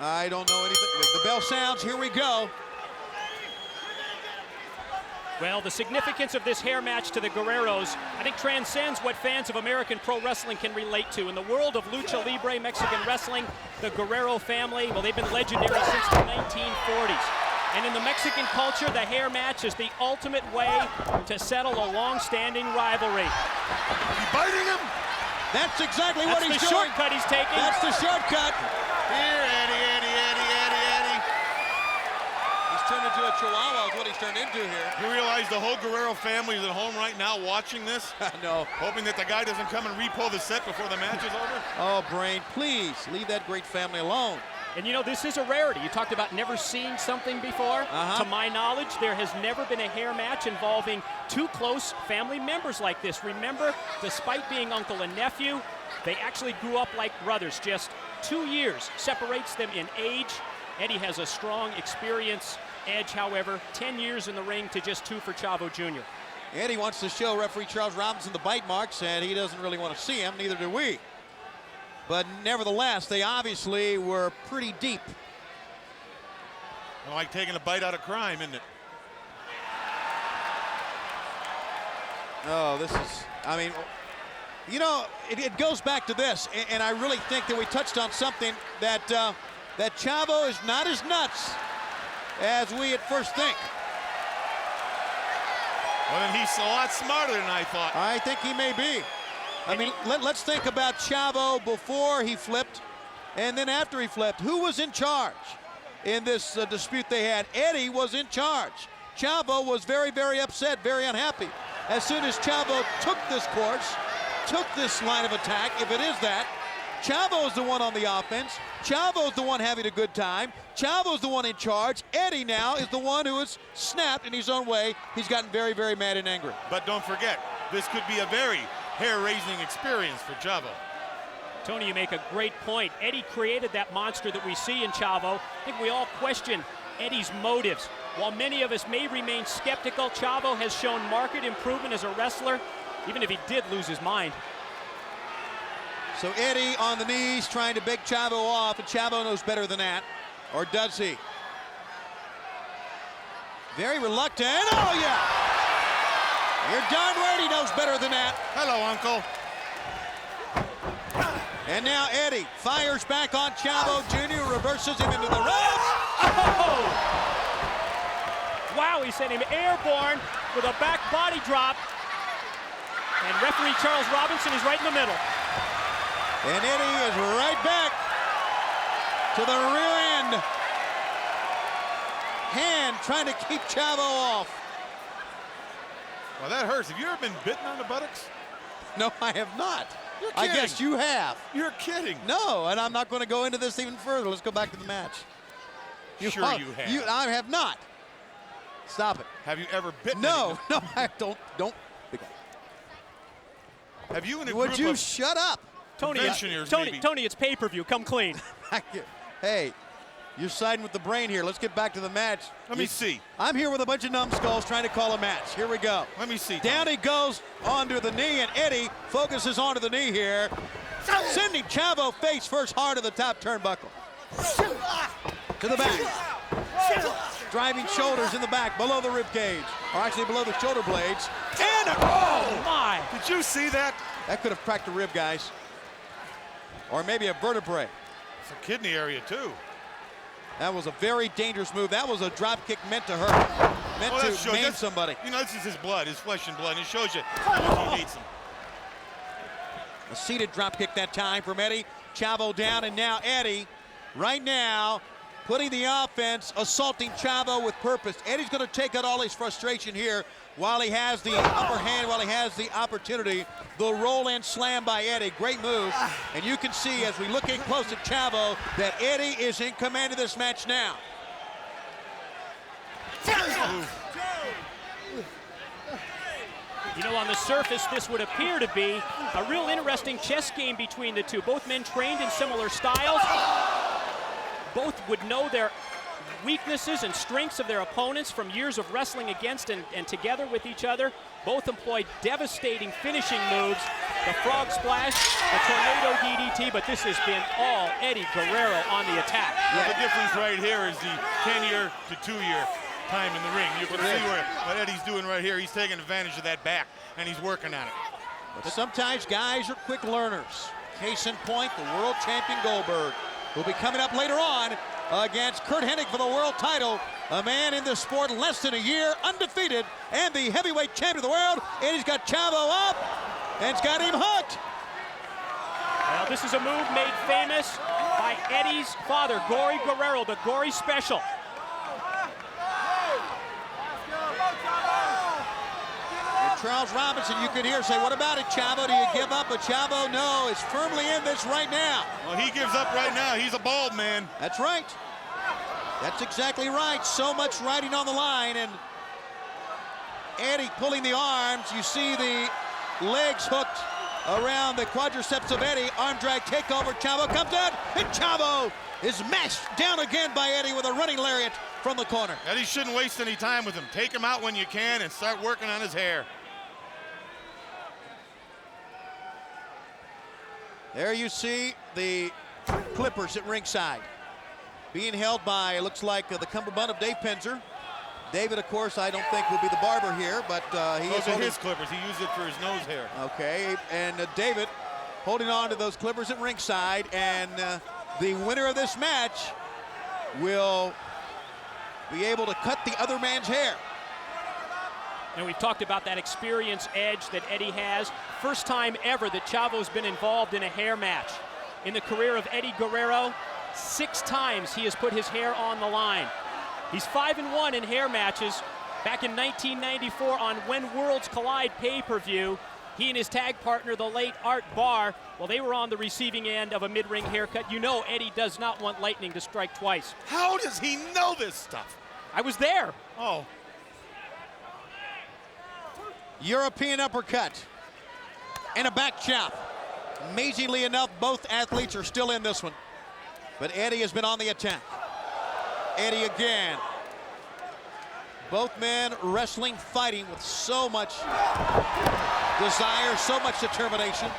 I don't know anything. The bell sounds. Here we go. Well, the significance of this hair match to the Guerreros, I think, transcends what fans of American pro wrestling can relate to. In the world of lucha libre, Mexican wrestling, the Guerrero family, well, they've been legendary since the 1940s. And in the Mexican culture, the hair match is the ultimate way to settle a long-standing rivalry. You biting him? That's exactly what he's doing. That's the shortcut he's taking. That's the shortcut. Here, Eddie. He's turned into a chihuahua is what he's turned into here. You realize the whole Guerrero family is at home right now watching this? No. Hoping that the guy doesn't come and repo the set before the match is over? Oh, Brain, please leave that great family alone. And you know, this is a rarity. You talked about never seeing something before. To my knowledge, there has never been a hair match involving two close family members like this. Remember, despite being uncle and nephew, they actually grew up like brothers. Just 2 years separates them in age. Eddie has a strong experience edge, however, 10 years in the ring to just 2 for Chavo Jr. Eddie wants to show referee Charles Robinson the bite marks, and he doesn't really want to see him, neither do we. But nevertheless, they obviously were pretty deep. Like taking a bite out of crime, isn't it? Oh, this is, I mean, you know, it goes back to this, and I really think that we touched on something that that Chavo is not as nuts as we at first think. Well, then he's a lot smarter than I thought. I think he may be. I mean, let's think about Chavo before he flipped and then after he flipped. Who was in charge in this dispute they had? Eddie was in charge. Chavo was very, very upset, very unhappy. As soon as Chavo took this course, took this line of attack, if it is that, Chavo's the one on the offense. Chavo's the one having a good time. Chavo's the one in charge. Eddie now is the one who has snapped in his own way. He's gotten very, very mad and angry. But don't forget, this could be a very hair-raising experience for Chavo. Tony, you make a great point. Eddie created that monster that we see in Chavo. I think we all question Eddie's motives. While many of us may remain skeptical, Chavo has shown marked improvement as a wrestler, even if he did lose his mind. So Eddie on the knees trying to beg Chavo off, and Chavo knows better than that. Or does he? Very reluctant. Oh, yeah! You're darn right he knows better than that. Hello, Uncle. And now Eddie fires back on Chavo Jr., reverses him into the ropes. Oh! Wow, he sent him airborne with a back body drop. And referee Charles Robinson is right in the middle. And Eddie is right back to the rear end. Hand trying to keep Chavo off. Well, that hurts. Have you ever been bitten on the buttocks? No, I have not. You're I kidding. guess you have. You're kidding. No, and I'm not going to go into this even further. Let's go back to the match. Sure you have. I have not. Stop it. Have you ever bitten? No, no, I don't. Have you in a Would group you of shut up? Tony, maybe? Tony, it's pay-per-view. Come clean. Hey, you're siding with the Brain here. Let's get back to the match. Let me see. I'm here with a bunch of numbskulls trying to call a match. Here we go. Let me see. Down he goes onto the knee, and Eddie focuses onto the knee here, sending Chavo face first hard to the top turnbuckle. To the back. Driving shoulders in the back, below the rib cage, or actually below the shoulder blades. And Oh, my. Did you see that? that could have cracked a rib, guys. Or maybe a vertebrae. It's a kidney area, too. That was a very dangerous move. That was a drop kick meant to hurt, meant to maim somebody. You know, this is his blood, his flesh and blood, and it shows you how much he hates him. A seated drop kick that time from Eddie. Chavo down, and now Eddie, right now, putting the offense, assaulting Chavo with purpose. Eddie's going to take out all his frustration here while he has the upper hand, while he has the opportunity. The roll-in slam by Eddie, great move. And you can see as we look in close at Chavo that Eddie is in command of this match now. You know, on the surface, this would appear to be a real interesting chess game between the two. Both men trained in similar styles. Both would know their weaknesses and strengths of their opponents from years of wrestling against and together with each other. Both employed devastating finishing moves, the frog splash, the tornado DDT, but this has been all Eddie Guerrero on the attack. Well, the difference right here is the 10-year to 2-year time in the ring. You can see what Eddie's doing right here. He's taking advantage of that back, and he's working on it. But sometimes guys are quick learners. Case in point, the world champion Goldberg will be coming up later on against Kurt Hennig for the world title. A man in this sport less than a year, undefeated, and the heavyweight champion of the world. And he's got Chavo up, and it's got him hooked. Well, this is a move made famous by Eddie's father, Gory Guerrero, the Gory Special. Charles Robinson, you could hear say, what about it, Chavo? Do you give up? But Chavo, no, is firmly in this right now. Well, he gives up right now. He's a bald man. That's right. That's exactly right. So much riding on the line, and Eddie pulling the arms. You see the legs hooked around the quadriceps of Eddie. Arm drag takeover. Chavo comes out, and Chavo is mashed down again by Eddie with a running lariat from the corner. Eddie shouldn't waste any time with him. Take him out when you can and start working on his hair. There you see the Clippers at ringside. Being held by, it looks like, the cummerbund of Dave Penzer. David, of course, I don't think will be the barber here, but he is holding his clippers. He used it for his nose hair. Okay, and David holding on to those clippers at ringside, and the winner of this match will be able to cut the other man's hair. And we've talked about that experience edge that Eddie has. First time ever that Chavo's been involved in a hair match. In the career of Eddie Guerrero, 6 times he has put his hair on the line. He's 5-1 in hair matches. Back in 1994 on When Worlds Collide pay-per-view, he and his tag partner, the late Art Barr, well, they were on the receiving end of a mid-ring haircut. You know Eddie does not want lightning to strike twice. How does he know this stuff? I was there. Oh. European uppercut and a back chop. Amazingly enough, both athletes are still in this one. But Eddie has been on the attack. Eddie again. Both men wrestling, fighting with so much desire, so much determination.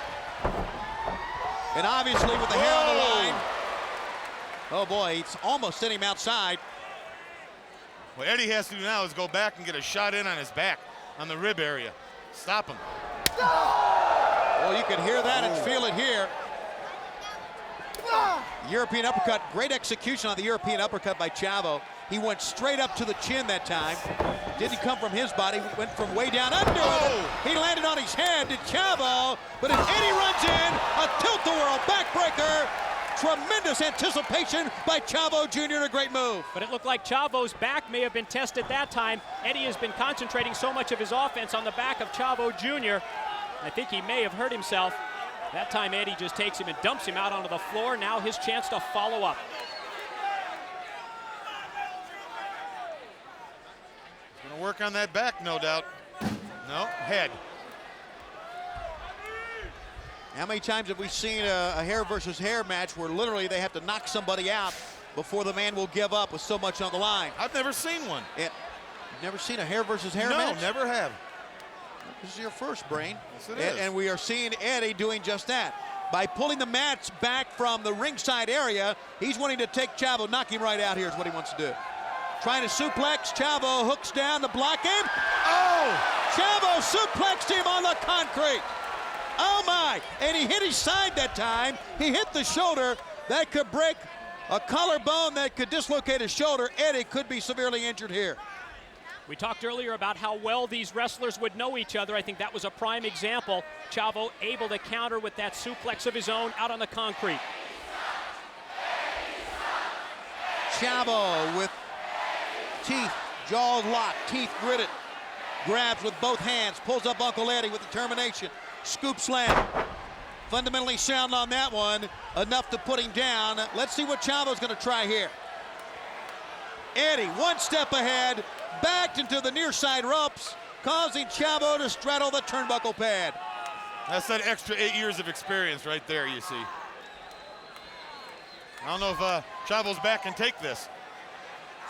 And obviously with the hair on the line. Oh boy, it's almost sent him outside. What Eddie has to do now is go back and get a shot in on his back, on the rib area. Stop him. Well, you can hear that and feel it here. European uppercut, great execution on the European uppercut by Chavo. He went straight up to the chin that time. Didn't come from his body, went from way down under it. He landed on his head to Chavo, but as Eddie runs in, a tilt-the-world backbreaker. Tremendous anticipation by Chavo Jr., a great move. But it looked like Chavo's back may have been tested that time. Eddie has been concentrating so much of his offense on the back of Chavo Jr. I think he may have hurt himself. That time Eddie just takes him and dumps him out onto the floor. Now his chance to follow up. He's gonna work on that back, no doubt. No, head. How many times have we seen a hair versus hair match where literally they have to knock somebody out before the man will give up with so much on the line? I've never seen one. You've never seen a hair versus hair match? No, never have. This is your first, Brain. Yes, it is. And we are seeing Eddie doing just that. By pulling the mats back from the ringside area, he's wanting to take Chavo, knock him right out here is what he wants to do. Trying to suplex, Chavo hooks down to block him. Oh! Chavo suplexed him on the concrete. Oh my, and he hit his side that time. He hit the shoulder. That could break a collarbone, that could dislocate his shoulder. Eddie could be severely injured here. We talked earlier about how well these wrestlers would know each other. I think that was a prime example. Chavo able to counter with that suplex of his own out on the concrete. Chavo with teeth, jaws locked, teeth gritted. Grabs with both hands, pulls up Uncle Eddie with determination. Scoop slam. Fundamentally sound on that one, enough to put him down. Let's see what Chavo's gonna try here. Eddie, one step ahead, backed into the near side ropes, causing Chavo to straddle the turnbuckle pad. That's that extra 8 years of experience right there, you see. I don't know if Chavo's back can take this.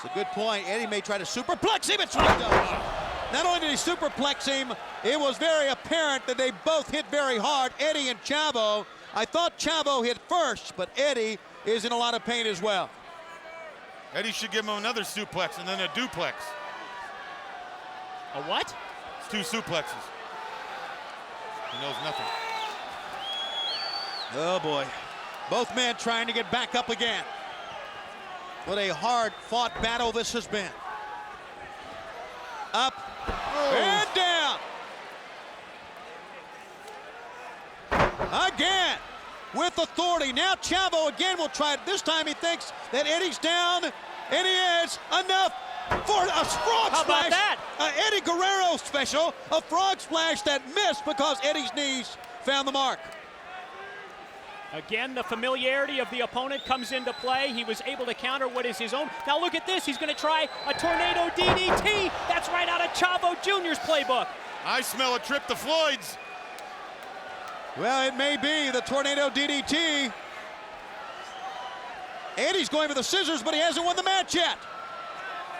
It's a good point. Eddie may try to superplex him. It's what he does. Not only did he superplex him, it was very apparent that they both hit very hard, Eddie and Chavo. I thought Chavo hit first, but Eddie is in a lot of pain as well. Eddie should give him another suplex and then a duplex. A what? It's 2 suplexes. He knows nothing. Oh boy. Both men trying to get back up again. What a hard-fought battle this has been. Up and down. Again with authority. Now Chavo again will try it. This time he thinks that Eddie's down, and he is. Enough for a frog How splash. about that? Eddie Guerrero special. A frog splash that missed because Eddie's knees found the mark. Again, the familiarity of the opponent comes into play. He was able to counter what is his own. Now look at this. He's going to try a tornado DDT. That's right out of Chavo Jr.'s playbook. I smell a trip to Floyd's. Well, it may be the tornado DDT. Eddie's going for the scissors, but he hasn't won the match yet.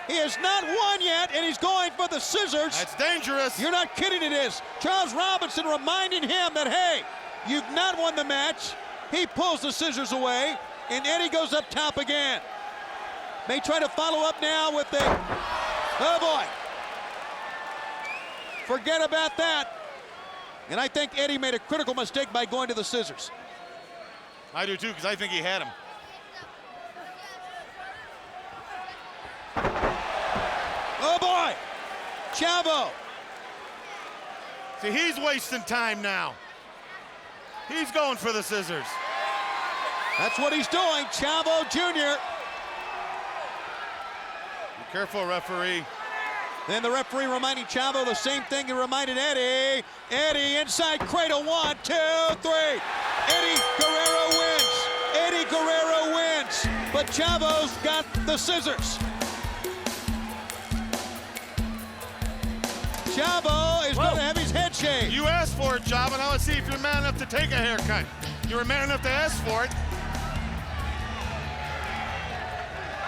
He has not won yet, and he's going for the scissors. That's dangerous. You're not kidding, it is. Charles Robinson reminding him that, hey, you've not won the match. He pulls the scissors away, and Eddie goes up top again. May try to follow up now with the, oh boy. Forget about that. And I think Eddie made a critical mistake by going to the scissors. I do too, because I think he had him. Oh boy, Chavo. See, he's wasting time now. He's going for the scissors. That's what he's doing, Chavo Jr. Be careful, referee. Then the referee reminding Chavo the same thing he reminded Eddie. Eddie inside cradle, 1, 2, 3. Eddie Guerrero wins. Eddie Guerrero wins. But Chavo's got the scissors. Chavo is going to have his head shaved. You asked for it, Chavo. Now let's see if you're man enough to take a haircut. You were man enough to ask for it.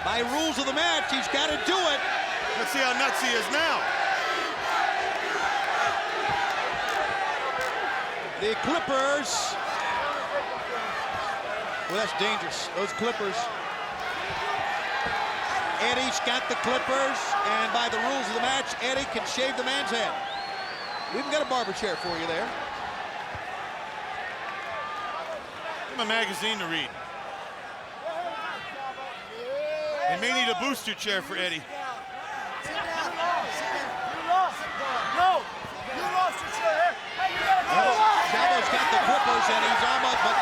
By rules of the match, he's got to do it. Let's see how nuts he is now. The Clippers. Well, that's dangerous. Those Clippers. Eddie's got the Clippers, and by the rules of the match, Eddie can shave the man's head. We even got a barber chair for you there. Give him a magazine to read. They may need a booster chair for Eddie. Chavo's got the Clippers, and he's almost, but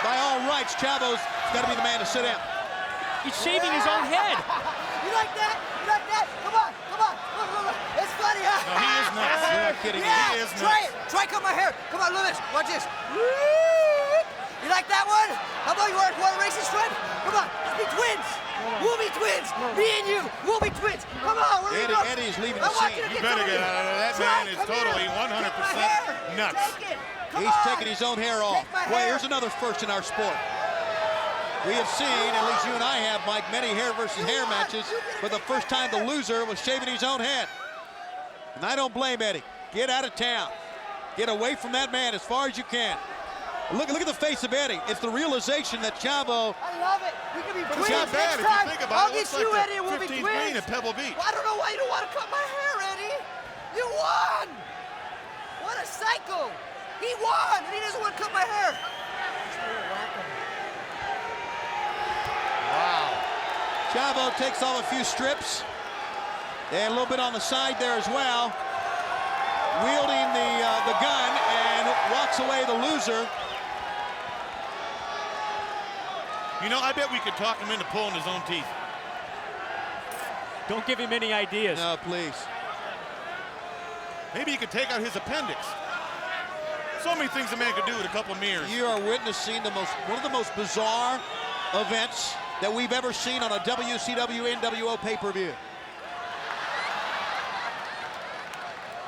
by all rights, Chavo's got to be the man to sit down. He's shaving his own head. You like that? You like that? Come on, come on. Look. It's funny, huh? No, he is nuts. You're not kidding me. Yeah, He is try nuts. it. Try cut my hair. Come on, look at this. Watch this. You like that one? How about you want a racing stripe? Come on, let's be twins. We'll be twins. Me and you, we'll be twins. Come on, we're going. Eddie's leaving I the want scene. you to You better some get of out of there. That Try, man is come totally here. 100% Take my hair. nuts. Take it. Come He's on. taking his own hair off. Take my Well, hair. here's another first in our sport. We have seen, at least you and I have, Mike, many hair versus hair matches, but the first time the loser was shaving his own head. And I don't blame Eddie. Get out of town. Get away from that man as far as you can. Look at the face of Eddie. It's the realization that Chavo. I love it. We can be twins It's not bad next if you time. think I'll about it. get It you, looks like Eddie, and we'll be 15th twins. green at Pebble Beach. Well, I don't know why you don't want to cut my hair, Eddie. You won. What a psycho. He won, and he doesn't want to cut my hair. Wow. Chavo takes off a few strips. And a little bit on the side there as well. Wielding the gun and walks away the loser. You know, I bet we could talk him into pulling his own teeth. Don't give him any ideas. No, please. Maybe he could take out his appendix. So many things a man could do with a couple of mirrors. You are witnessing one of the most bizarre events that we've ever seen on a WCW NWO pay-per-view.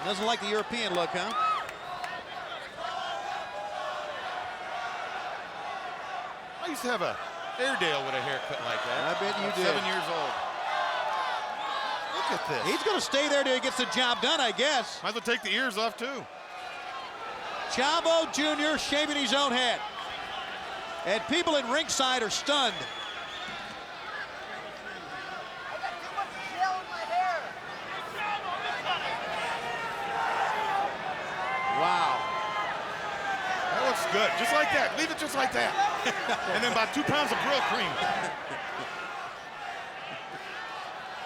Doesn't like the European look, huh? I used to have a Airedale with a haircut like that. I bet you did. 7 years old. Look at this. He's going to stay there till he gets the job done, I guess. Might as well take the ears off, too. Chavo Jr. shaving his own head. And people at ringside are stunned. I got too much gel in my hair. Wow. That looks good. Just like that. Leave it just like that. And then about 2 pounds of grill cream.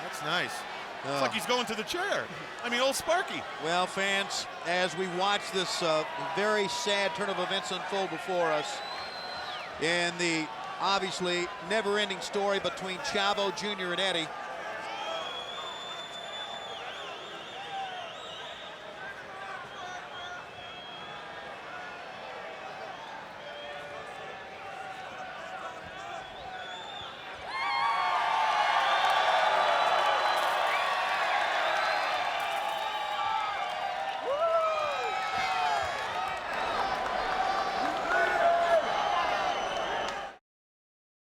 That's nice. It's like he's going to the chair. I mean, old Sparky. Well, fans, as we watch this very sad turn of events unfold before us in the obviously never-ending story between Chavo Jr. and Eddie,